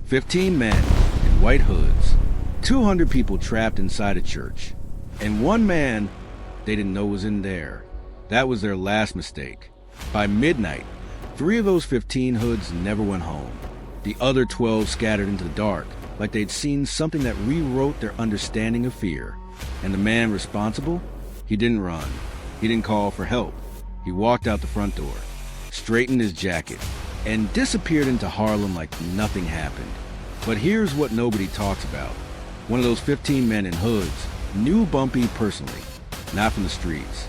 15 men in white hoods, 200 people trapped inside a church, and one man they didn't know was in there. That was their last mistake. By midnight, 3 of those 15 hoods never went home. The other 12 scattered into the dark, like they'd seen something that rewrote their understanding of fear. And the man responsible? He didn't run. He didn't call for help. He walked out the front door, straightened his jacket, and disappeared into Harlem like nothing happened. But here's what nobody talks about. One of those 15 men in hoods knew Bumpy personally, not from the streets,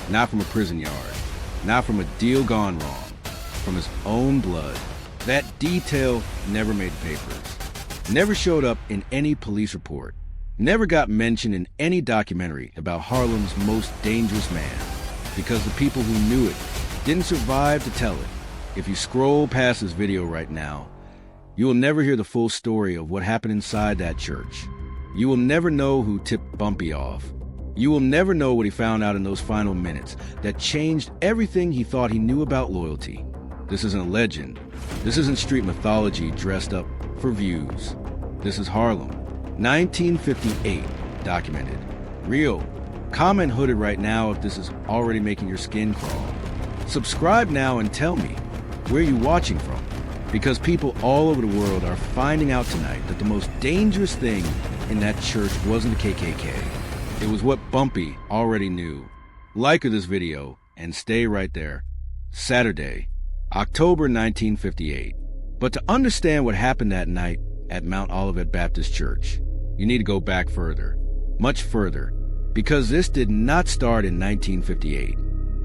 not from a prison yard, not from a deal gone wrong, from his own blood. That detail never made papers, never showed up in any police report, never got mentioned in any documentary about Harlem's most dangerous man, because the people who knew it didn't survive to tell it. If you scroll past this video right now, you will never hear the full story of what happened inside that church. You will never know who tipped Bumpy off. You will never know what he found out in those final minutes that changed everything he thought he knew about loyalty. This isn't a legend. This isn't street mythology dressed up for views. This is Harlem, 1958, documented. Real. Comment hooded right now if this is already making your skin crawl. Subscribe now and tell me, where are you watching from? Because people all over the world are finding out tonight that the most dangerous thing in that church wasn't the KKK. It was what Bumpy already knew. Like this video and stay right there. Saturday, October 1958. But to understand what happened that night at Mount Olivet Baptist Church, you need to go back further, much further, because this did not start in 1958.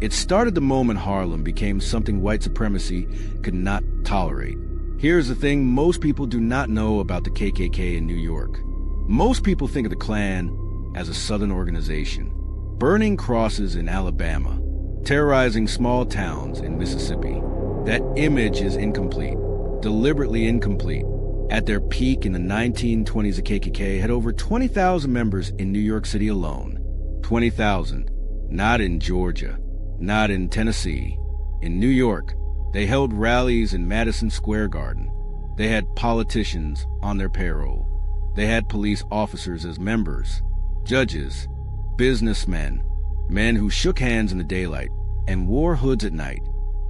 It started the moment Harlem became something white supremacy could not tolerate. Here's the thing most people do not know about the KKK in New York. Most people think of the Klan as a Southern organization, burning crosses in Alabama, terrorizing small towns in Mississippi. That image is incomplete, deliberately incomplete. At their peak in the 1920s, the KKK had over 20,000 members in New York City alone. 20,000, not in Georgia, not in Tennessee. In New York, they held rallies in Madison Square Garden. They had politicians on their payroll. They had police officers as members, judges, businessmen, men who shook hands in the daylight and wore hoods at night.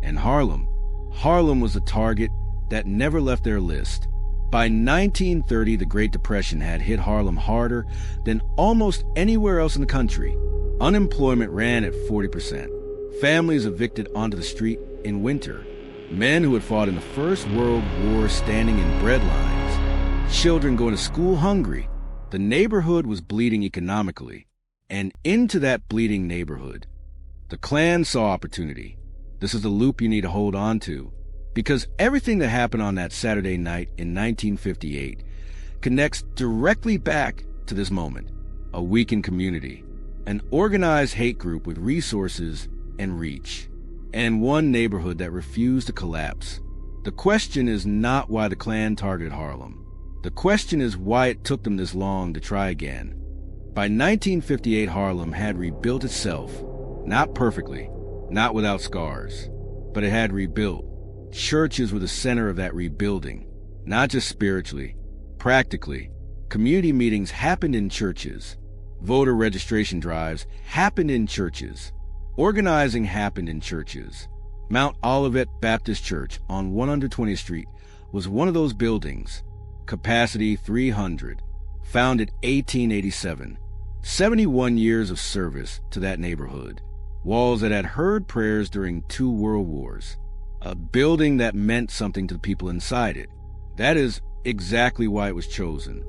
And Harlem was a target that never left their list. By 1930, the Great Depression had hit Harlem harder than almost anywhere else in the country. Unemployment ran at 40%. Families evicted onto the street in winter. Men who had fought in the First World War standing in bread lines. Children going to school hungry. The neighborhood was bleeding economically. And into that bleeding neighborhood, the Klan saw opportunity. This is the loop you need to hold on to, because everything that happened on that Saturday night in 1958 connects directly back to this moment. A weakened community, an organized hate group with resources and reach, and one neighborhood that refused to collapse. The question is not why the Klan targeted Harlem. The question is why it took them this long to try again. By 1958, Harlem had rebuilt itself, not perfectly, not without scars, but it had rebuilt. Churches were the center of that rebuilding, not just spiritually, practically. Community meetings happened in churches. Voter registration drives happened in churches. Organizing happened in churches. Mount Olivet Baptist Church on 120th Street was one of those buildings. Capacity 300. Founded 1887. 71 years of service to that neighborhood. Walls that had heard prayers during 2 world wars. A building that meant something to the people inside it. That is exactly why it was chosen.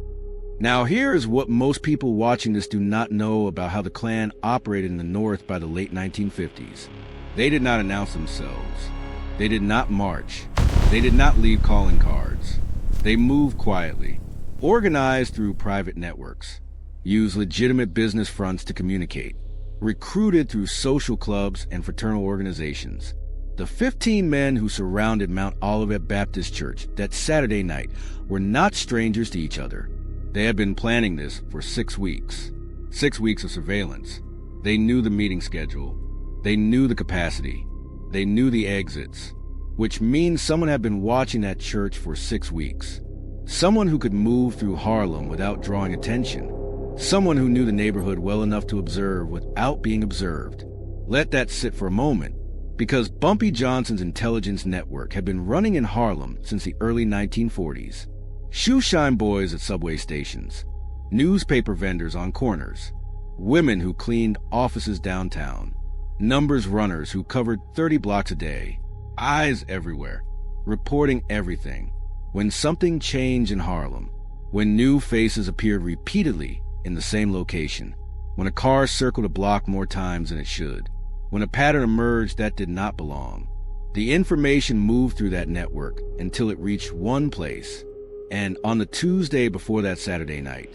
Now here is what most people watching this do not know about how the Klan operated in the North by the late 1950s. They did not announce themselves. They did not march. They did not leave calling cards. They moved quietly, organized through private networks, used legitimate business fronts to communicate, recruited through social clubs and fraternal organizations. The 15 men who surrounded Mount Olivet Baptist Church that Saturday night were not strangers to each other. They had been planning this for 6 weeks. 6 weeks of surveillance. They knew the meeting schedule. They knew the capacity. They knew the exits, which means someone had been watching that church for 6 weeks. Someone who could move through Harlem without drawing attention. Someone who knew the neighborhood well enough to observe without being observed. Let that sit for a moment, because Bumpy Johnson's intelligence network had been running in Harlem since the early 1940s. Shoeshine boys at subway stations, newspaper vendors on corners, women who cleaned offices downtown, numbers runners who covered 30 blocks a day, eyes everywhere, reporting everything. When something changed in Harlem, when new faces appeared repeatedly in the same location, when a car circled a block more times than it should, when a pattern emerged that did not belong, the information moved through that network until it reached one place. And on the Tuesday before that Saturday night,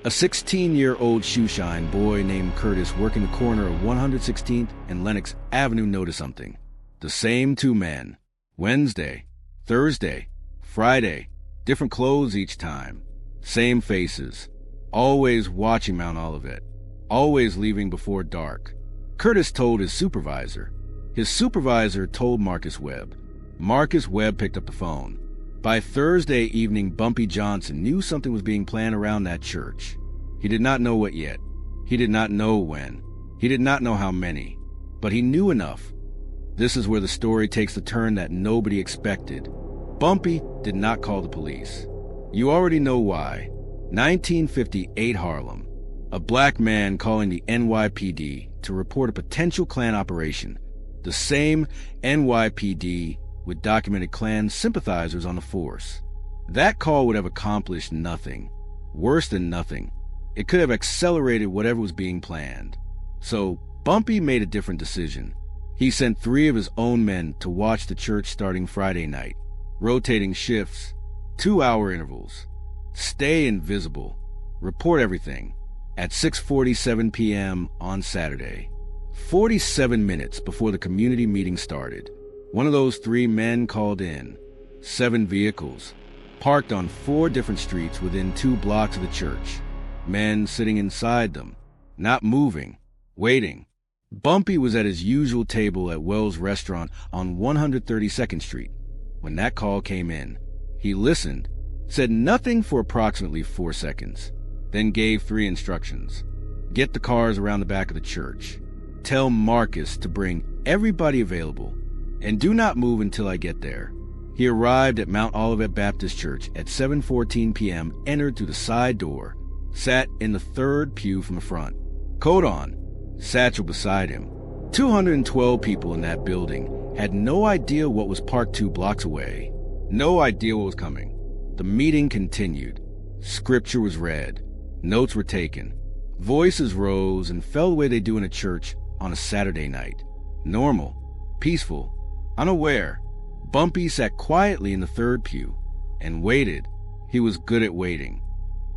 a 16-year-old shoeshine boy named Curtis working the corner of 116th and Lenox Avenue noticed something. The same two men. Wednesday, Thursday, Friday, different clothes each time. Same faces. Always watching Mount Olivet. Always leaving before dark. Curtis told his supervisor. His supervisor told Marcus Webb. Marcus Webb picked up the phone. By Thursday evening, Bumpy Johnson knew something was being planned around that church. He did not know what yet. He did not know when. He did not know how many. But he knew enough. This is where the story takes the turn that nobody expected. Bumpy did not call the police. You already know why. 1958 Harlem. A black man calling the NYPD to report a potential Klan operation. The same NYPD with documented Klan sympathizers on the force. That call would have accomplished nothing. Worse than nothing. It could have accelerated whatever was being planned. So Bumpy made a different decision. He sent 3 of his own men to watch the church starting Friday night. Rotating shifts, 2-hour intervals. Stay invisible. Report everything. At 6:47 p.m. on Saturday. 47 minutes before the community meeting started. One of those 3 men called in. 7 vehicles, parked on 4 different streets within 2 blocks of the church. Men sitting inside them, not moving, waiting. Bumpy was at his usual table at Wells Restaurant on 132nd Street when that call came in. He listened, said nothing for approximately 4 seconds, then gave 3 instructions. Get the cars around the back of the church. Tell Marcus to bring everybody available, and do not move until I get there. He arrived at Mount Olivet Baptist Church at 7:14 p.m., entered through the side door, sat in the 3rd pew from the front, coat on, satchel beside him. 212 people in that building had no idea what was parked 2 blocks away, no idea what was coming. The meeting continued. Scripture was read, notes were taken, voices rose and fell the way they do in a church on a Saturday night. Normal, peaceful, unaware. Bumpy sat quietly in the 3rd pew and waited. He was good at waiting.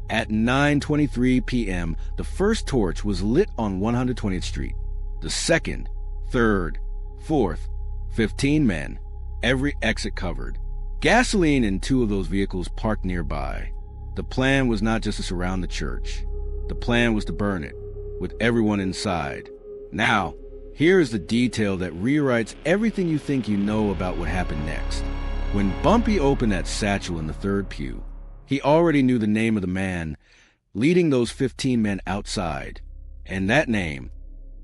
At 9:23 p.m., the first torch was lit on 120th Street. The 2nd, 3rd, 4th, 15 men, every exit covered. Gasoline in 2 of those vehicles parked nearby. The plan was not just to surround the church. The plan was to burn it, with everyone inside. Now, here is the detail that rewrites everything you think you know about what happened next. When Bumpy opened that satchel in the 3rd pew, he already knew the name of the man leading those 15 men outside. And that name,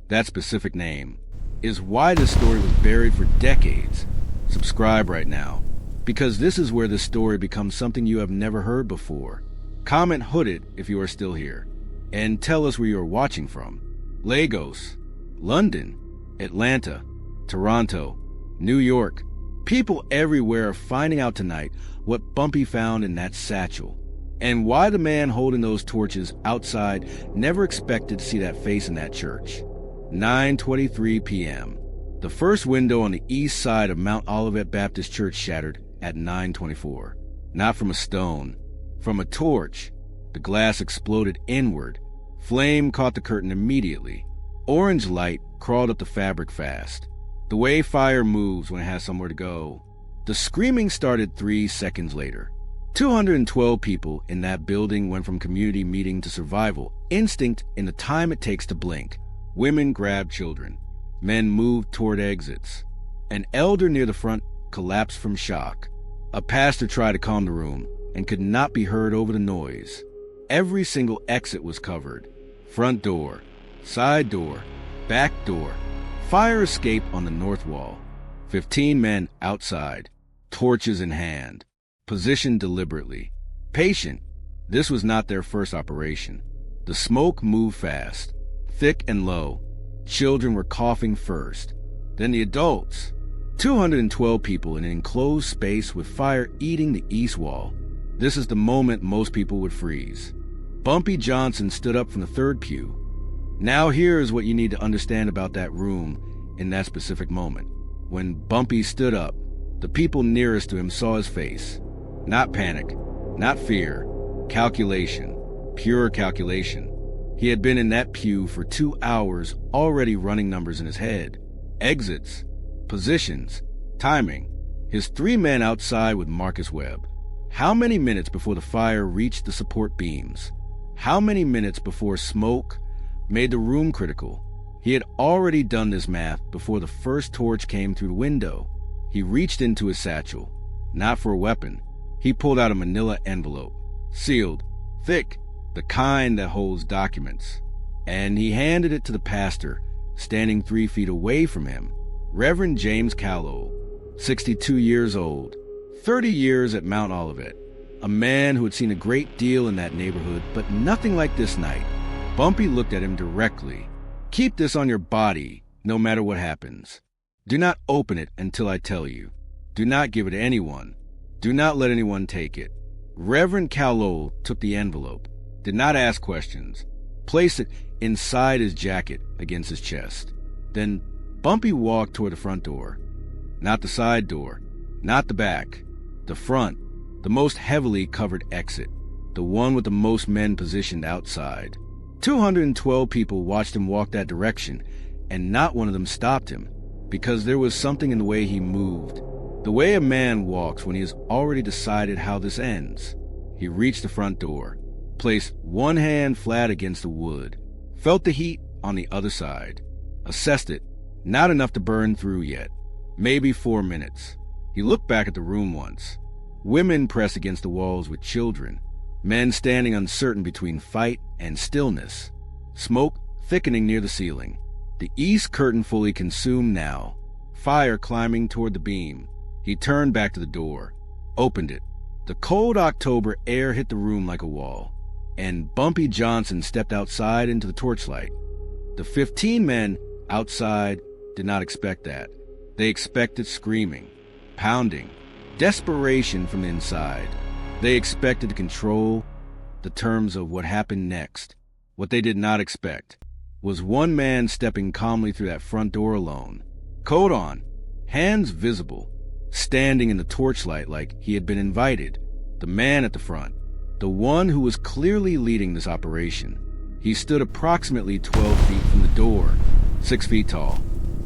that specific name, is why this story was buried for decades. Subscribe right now, because this is where this story becomes something you have never heard before. Comment Hooded if you are still here, and tell us where you are watching from. Lagos, London, Atlanta, Toronto, New York. People everywhere are finding out tonight what Bumpy found in that satchel, and why the man holding those torches outside never expected to see that face in that church. 9:23 p.m. The first window on the east side of Mount Olivet Baptist Church shattered at 9:24. Not from a stone, from a torch. The glass exploded inward. Flame caught the curtain immediately. Orange light crawled up the fabric fast. The way fire moves when it has somewhere to go. The screaming started 3 seconds later. 212 people in that building went from community meeting to survival instinct in the time it takes to blink. Women grabbed children. Men moved toward exits. An elder near the front collapsed from shock. A pastor tried to calm the room, and could not be heard over the noise. Every single exit was covered. Front door, side door, back door, fire escape on the north wall. 15 men outside, torches in hand, positioned deliberately. Patient. This was not their first operation. The smoke moved fast, thick and low. Children were coughing first, then the adults. 212 people in an enclosed space with fire eating the east wall. This is the moment most people would freeze. Bumpy Johnson stood up from the third pew. Now here's what you need to understand about that room in that specific moment. When Bumpy stood up, the people nearest to him saw his face. Not panic, not fear, calculation, pure calculation. He had been in that pew for 2 hours, already running numbers in his head. Exits, positions, timing. His 3 men outside with Marcus Webb. How many minutes before the fire reached the support beams? How many minutes before smoke made the room critical? He had already done this math before the first torch came through the window. He reached into his satchel, not for a weapon. He pulled out a manila envelope, sealed, thick, the kind that holds documents, and he handed it to the pastor, standing 3 feet away from him, Reverend James Callow, 62 years old, 30 years at Mount Olivet, a man who had seen a great deal in that neighborhood, but nothing like this night. Bumpy looked at him directly. Keep this on your body, no matter what happens. Do not open it until I tell you. Do not give it to anyone. Do not let anyone take it. Reverend Callow took the envelope, did not ask questions, placed it inside his jacket against his chest. Then Bumpy walked toward the front door. Not the side door, not the back. The front, the most heavily covered exit, the one with the most men positioned outside. 212 people watched him walk that direction, and not one of them stopped him, because there was something in the way he moved, the way a man walks when he has already decided how this ends. He reached the front door, placed one hand flat against the wood, felt the heat on the other side, assessed it, not enough to burn through yet, maybe 4 minutes. He looked back at the room once. Women pressed against the walls with children, men standing uncertain between fight and stillness, smoke thickening near the ceiling, the east curtain fully consumed now, fire climbing toward the beam. He turned back to the door, opened it. The cold October air hit the room like a wall, and Bumpy Johnson stepped outside into the torchlight. The 15 men outside did not expect that. They expected screaming, pounding, desperation from the inside. They expected to control the terms of what happened next. What they did not expect was one man stepping calmly through that front door alone, coat on, hands visible, standing in the torchlight like he had been invited. The man at the front, the one who was clearly leading this operation. He stood approximately 12 feet from the door, 6 feet tall,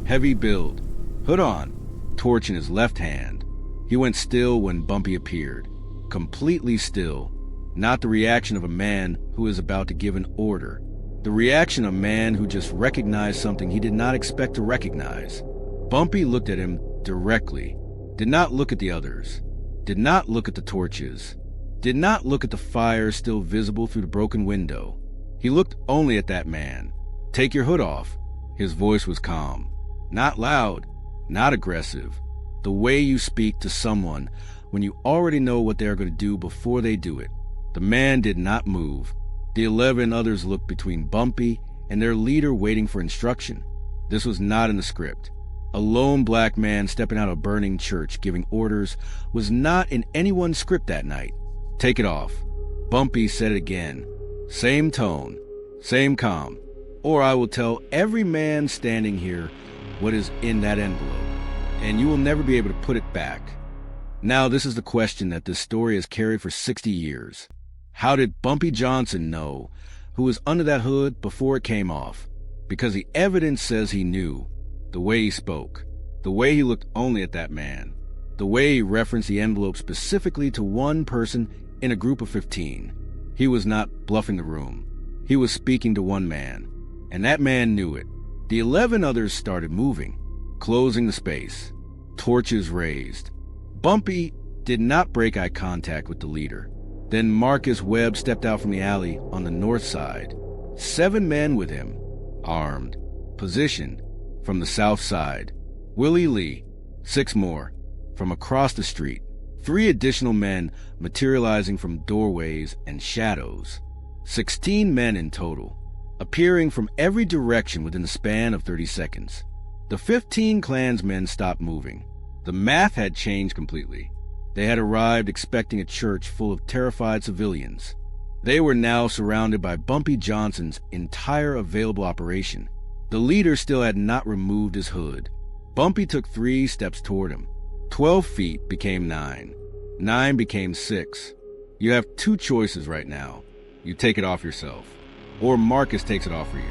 heavy build, hood on, torch in his left hand. He went still when Bumpy appeared, completely still, not the reaction of a man who is about to give an order, the reaction of a man who just recognized something he did not expect to recognize. Bumpy looked at him directly, did not look at the others, did not look at the torches, did not look at the fire still visible through the broken window. He looked only at that man. "Take your hood off." His voice was calm, not loud, not aggressive. The way you speak to someone when you already know what they are going to do before they do it. The man did not move. The 11 others looked between Bumpy and their leader waiting for instruction. This was not in the script. A lone black man stepping out of a burning church giving orders was not in anyone's script that night. "Take it off." Bumpy said it again. Same tone, same calm. "Or I will tell every man standing here what is in that envelope, and you will never be able to put it back." Now this is the question that this story has carried for 60 years. How did Bumpy Johnson know who was under that hood before it came off? Because the evidence says he knew. The way he spoke, the way he looked only at that man, the way he referenced the envelope specifically to one person in a group of 15. He was not bluffing the room. He was speaking to one man, and that man knew it. The 11 others started moving, closing the space, torches raised. Bumpy did not break eye contact with the leader. Then Marcus Webb stepped out from the alley on the north side. 7 men with him, armed, positioned from the south side. Willie Lee, 6 more, from across the street. 3 additional men materializing from doorways and shadows. 16 men in total, appearing from every direction within the span of 30 seconds. The 15 Klansmen stopped moving. The math had changed completely. They had arrived expecting a church full of terrified civilians. They were now surrounded by Bumpy Johnson's entire available operation. The leader still had not removed his hood. Bumpy took 3 steps toward him. 12 feet became 9. 9 became 6. You have 2 choices right now. You take it off yourself, or Marcus takes it off for you.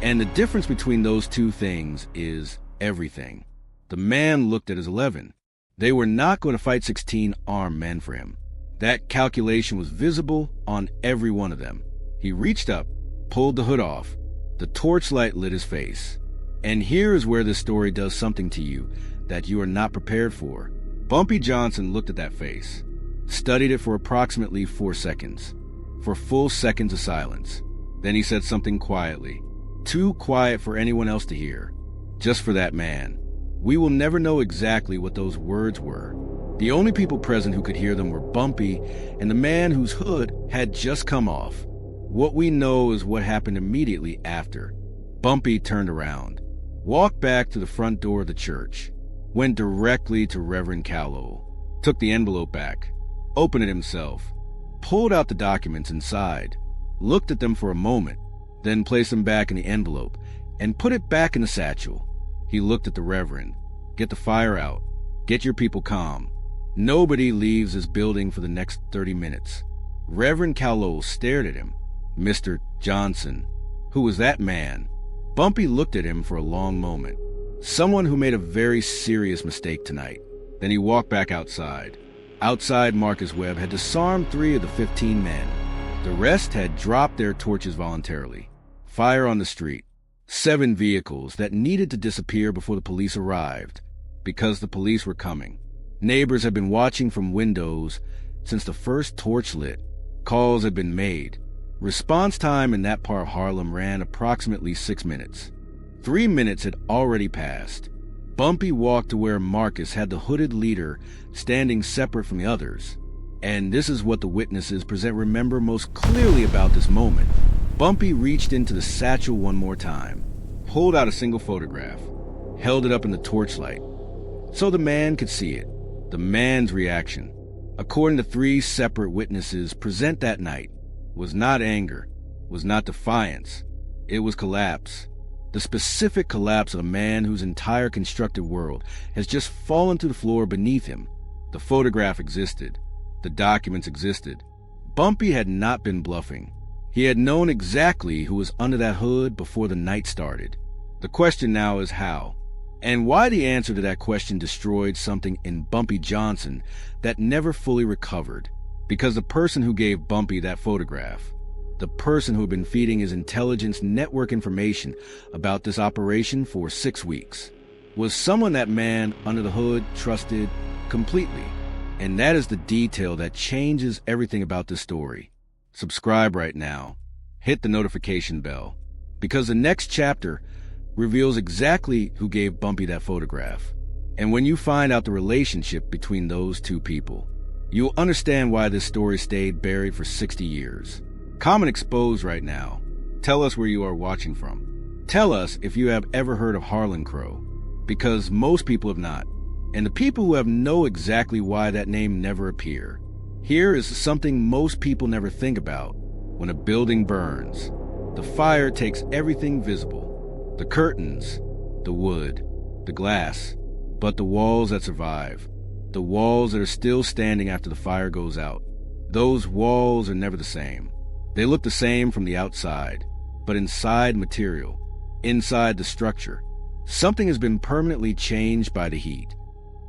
And the difference between those 2 things is everything. The man looked at his 11. They were not going to fight 16 armed men for him. That calculation was visible on every one of them. He reached up, pulled the hood off. The torchlight lit his face. And here is where this story does something to you that you are not prepared for. Bumpy Johnson looked at that face, studied it for approximately 4 seconds, for full seconds of silence. Then he said something quietly, too quiet for anyone else to hear, just for that man. We will never know exactly what those words were. The only people present who could hear them were Bumpy and the man whose hood had just come off. What we know is what happened immediately after. Bumpy turned around, walked back to the front door of the church, went directly to Reverend Callow, took the envelope back, opened it himself, pulled out the documents inside, looked at them for a moment, then placed them back in the envelope and put it back in the satchel. He looked at the Reverend. Get the fire out. Get your people calm. Nobody leaves this building for the next 30 minutes. Reverend Callow stared at him. Mr. Johnson. Who was that man? Bumpy looked at him for a long moment. Someone who made a very serious mistake tonight. Then he walked back outside. Outside, Marcus Webb had disarmed 3 of the 15 men. The rest had dropped their torches voluntarily. Fire on the street. 7 vehicles that needed to disappear before the police arrived, because the police were coming. Neighbors had been watching from windows since the first torch lit. Calls had been made. Response time in that part of Harlem ran approximately 6 minutes. 3 minutes had already passed. Bumpy walked to where Marcus had the hooded leader standing separate from the others. And this is what the witnesses present remember most clearly about this moment. Bumpy reached into the satchel one more time, pulled out a single photograph, held it up in the torchlight, so the man could see it. The man's reaction, according to 3 separate witnesses present that night, was not anger, was not defiance. It was collapse. The specific collapse of a man whose entire constructed world has just fallen to the floor beneath him. The photograph existed. The documents existed. Bumpy had not been bluffing. He had known exactly who was under that hood before the night started. The question now is how, and why the answer to that question destroyed something in Bumpy Johnson that never fully recovered. Because the person who gave Bumpy that photograph, the person who had been feeding his intelligence network information about this operation for 6 weeks, was someone that man under the hood trusted completely. And that is the detail that changes everything about this story. Subscribe right now. Hit the notification bell, because the next chapter reveals exactly who gave Bumpy that photograph. And when you find out the relationship between those 2 people, you'll understand why this story stayed buried for 60 years. Comment exposed right now. Tell us where you are watching from. Tell us if you have ever heard of Harlem Crow, because most people have not. And the people who have know exactly why that name never appear. Here is something most people never think about. When a building burns, the fire takes everything visible. The curtains, the wood, the glass, but the walls that survive. The walls that are still standing after the fire goes out. Those walls are never the same. They look the same from the outside, but inside material, inside the structure, something has been permanently changed by the heat.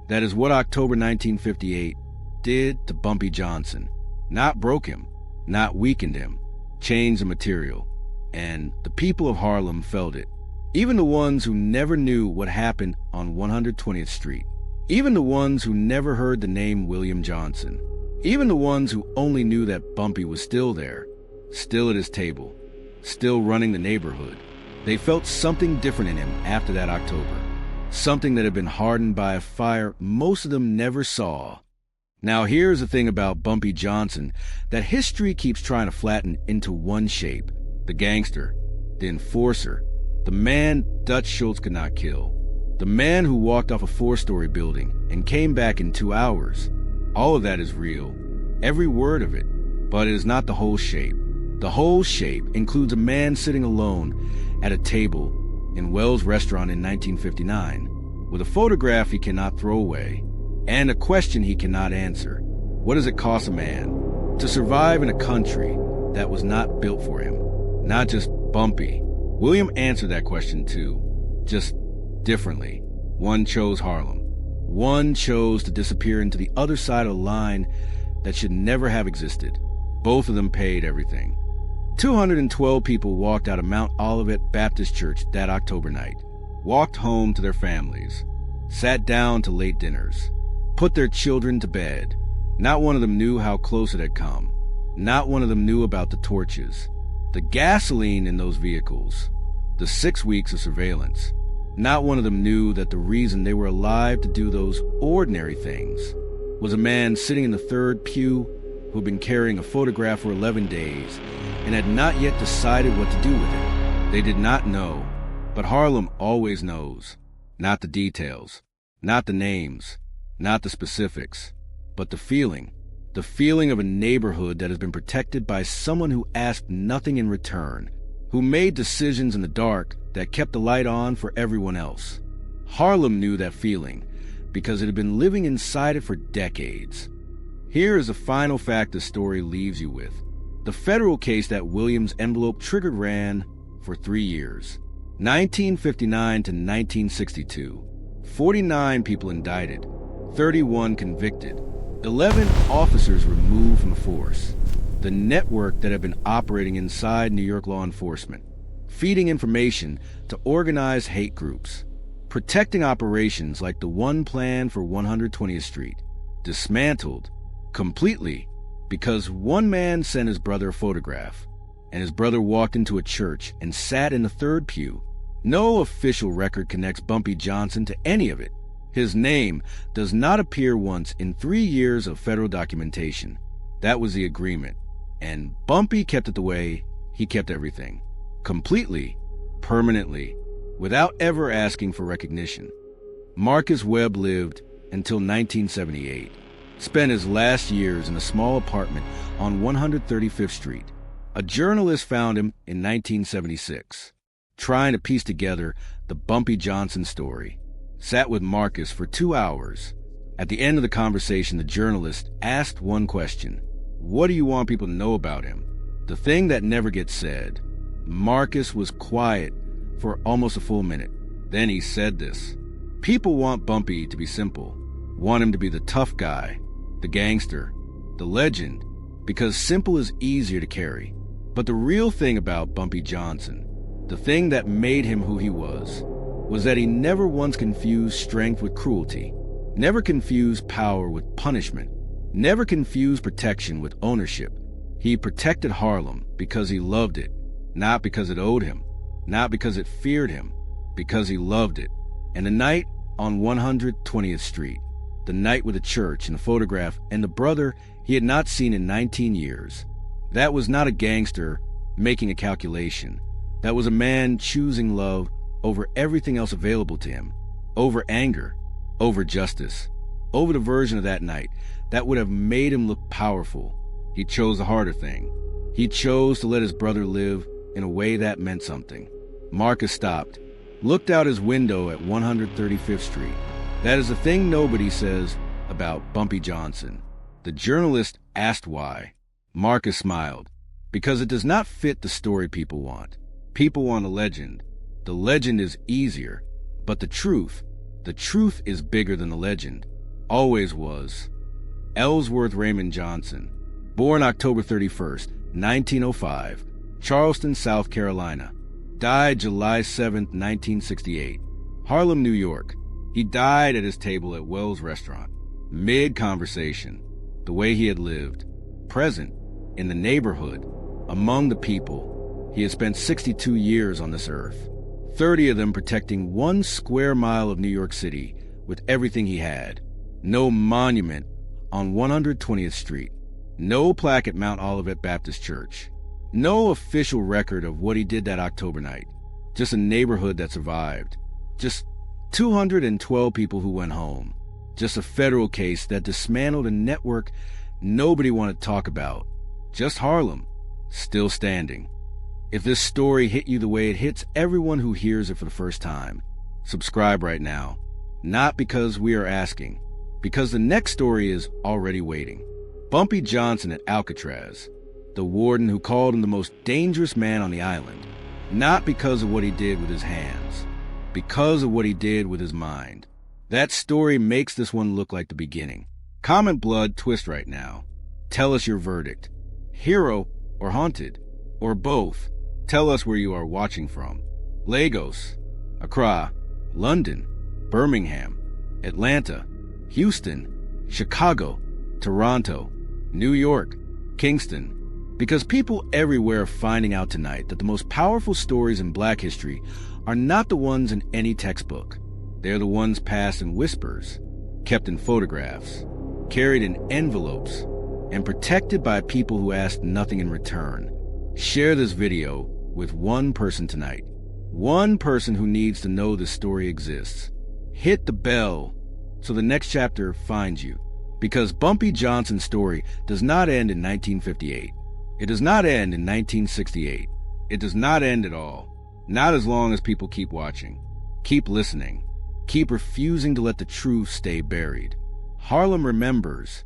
That is what October 1958 did to Bumpy Johnson. Not broke him, not weakened him, changed the material. And the people of Harlem felt it. Even the ones who never knew what happened on 120th Street. Even the ones who never heard the name William Johnson. Even the ones who only knew that Bumpy was still there, still at his table, still running the neighborhood, they felt something different in him after that October. Something that had been hardened by a fire most of them never saw. Now here's the thing about Bumpy Johnson that history keeps trying to flatten into one shape: the gangster, the enforcer, the man Dutch Schultz could not kill, the man who walked off a 4-story building and came back in 2 hours. All of that is real, every word of it, but it is not the whole shape. The whole shape includes a man sitting alone at a table in Wells Restaurant in 1959, with a photograph he cannot throw away, and a question he cannot answer. What does it cost a man to survive in a country that was not built for him? Not just Bumpy. William answered that question too, just differently. One chose Harlem. One chose to disappear into the other side of a line that should never have existed. Both of them paid everything. 212 people walked out of Mount Olivet Baptist Church that October night, walked home to their families, sat down to late dinners, put their children to bed. Not one of them knew how close it had come. Not one of them knew about the torches, the gasoline in those vehicles, the 6 weeks of surveillance. Not one of them knew that the reason they were alive to do those ordinary things was a man sitting in the third pew who had been carrying a photograph for 11 days and had not yet decided what to do with it. They did not know, but Harlem always knows. Not the details, not the names, not the specifics, but the feeling of a neighborhood that has been protected by someone who asked nothing in return, who made decisions in the dark that kept the light on for everyone else. Harlem knew that feeling because it had been living inside it for decades. Here is the final fact the story leaves you with. The federal case that Williams' envelope triggered ran for 3 years. 1959 to 1962. 49 people indicted, 31 convicted, 11 officers removed from the force. The network that had been operating inside New York law enforcement, feeding information to organized hate groups, protecting operations like the one planned for 120th Street, dismantled completely because one man sent his brother a photograph, and his brother walked into a church and sat in the third pew. No official record connects Bumpy Johnson to any of it. His name does not appear once in 3 years of federal documentation. That was the agreement. And Bumpy kept it the way he kept everything. Completely, permanently, without ever asking for recognition. Marcus Webb lived until 1978. Spent his last years in a small apartment on 135th Street. A journalist found him in 1976, trying to piece together the Bumpy Johnson story. Sat with Marcus for 2 hours. At the end of the conversation, the journalist asked one question. What do you want people to know about him? The thing that never gets said. Marcus was quiet for almost a full minute. Then he said this. People want Bumpy to be simple, want him to be the tough guy, the gangster, the legend, because simple is easier to carry. But the real thing about Bumpy Johnson, the thing that made him who he was that he never once confused strength with cruelty, never confused power with punishment, never confused protection with ownership. He protected Harlem because he loved it, not because it owed him, not because it feared him, because he loved it. And the night on 120th Street, the night with the church and the photograph and the brother he had not seen in 19 years, that was not a gangster making a calculation. That was a man choosing love over everything else available to him, over anger, over justice, over the version of that night that would have made him look powerful. He chose the harder thing. He chose to let his brother live in a way that meant something. Marcus stopped, looked out his window at 135th Street. That is the thing nobody says about Bumpy Johnson. The journalist asked why. Marcus smiled. Because it does not fit the story people want. People want a legend. The legend is easier, but the truth is bigger than the legend. Always was. Ellsworth Raymond Johnson, born October 31st, 1905, Charleston, South Carolina. Died July 7th, 1968. Harlem, New York. He died at his table at Wells Restaurant. Mid-conversation. the way he had lived, present, in the neighborhood, among the people. He had spent 62 years on this earth, 30 of them protecting 1 square mile of New York City with everything he had. No monument on 120th Street, no plaque at Mount Olivet Baptist Church, no official record of what he did that October night. Just a neighborhood that survived. Just 212 people who went home. Just a federal case that dismantled a network nobody wanted to talk about. Just Harlem, still standing. If this story hit you the way it hits everyone who hears it for the first time, subscribe right now. Not because we are asking, because the next story is already waiting. Bumpy Johnson at Alcatraz, the warden who called him the most dangerous man on the island. Not because of what he did with his hands, because of what he did with his mind. That story makes this one look like the beginning. Comment blood twist right now. Tell us your verdict. Hero or haunted? Or both? Tell us where you are watching from. Lagos, Accra, London, Birmingham, Atlanta, Houston, Chicago, Toronto, New York, Kingston. Because people everywhere are finding out tonight that the most powerful stories in Black history are not the ones in any textbook. They're the ones passed in whispers, kept in photographs, carried in envelopes, and protected by people who asked nothing in return. Share this video with one person tonight. One person who needs to know this story exists. Hit the bell so the next chapter finds you. Because Bumpy Johnson's story does not end in 1958. It does not end in 1968. It does not end at all. Not as long as people keep watching, keep listening, keep refusing to let the truth stay buried. Harlem remembers,